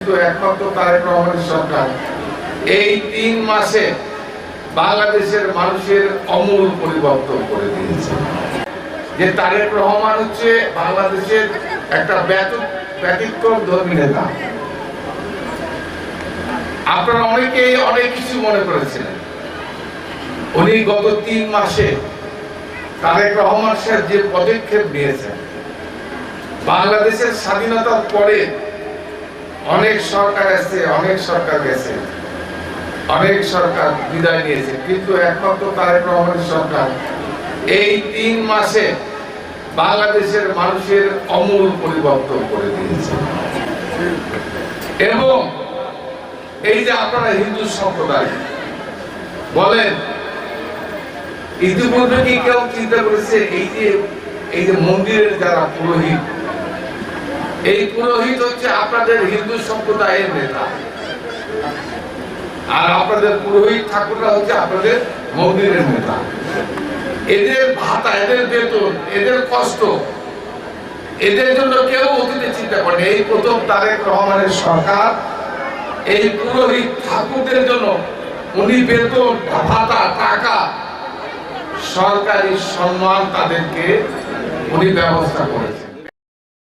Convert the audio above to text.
একমাত্র তারেক রহমানের সরকার এই ৩ মাসে বাংলাদেশের মানুষের আমূল পরিবর্তন করে দিয়েছে। যে তারেক রহমান হচ্ছে বাংলাদেশের একটা ব্যতিক্রমধর্মী নেতা। আপনারা অনেকেই অনেক কিছু মনে করেছিলেন। উনি গত ৩ মাসে তারেক রহমান সাহেব যে পদক্ষেপ নিয়েছেন, বাংলাদেশের স্বাধীনতার পরে অনেক সরকার আছে, অনেক সরকার গেছে, অনেক সরকার বিদায় নিয়েছে, কিন্তু একমাত্র তারেক রহমানের সরকার এই ৩ মাসে বাংলাদেশের মানুষের আমূল পরিবর্তন করে দিয়েছে। এবং এই যে আপনারা হিন্দু সম্প্রদায় বলেন, ইতিমধ্যে কি কেউ চিন্তা করেছে এই যে মন্দিরের যারা পুরোহিত, এই পুরোহিত হচ্ছে আপনাদের হিন্দু সম্প্রদায়ের নেতা, আর আপনাদের পুরোহিত ঠাকুররা হচ্ছে আপনাদের মন্দিরের নেতা। এদের ভাতা, এদের বেতন, এদের কষ্ট, এদের জন্য কেউ অতীতে চিন্তা করেনি। এই প্রথম তারেক রহমানের সরকার এই পুরোহিত ঠাকুরদের জন্য উনি বেতন, ভাতা, টাকা, সরকারি সম্মান তাদেরকে উনি ব্যবস্থা করেছেন।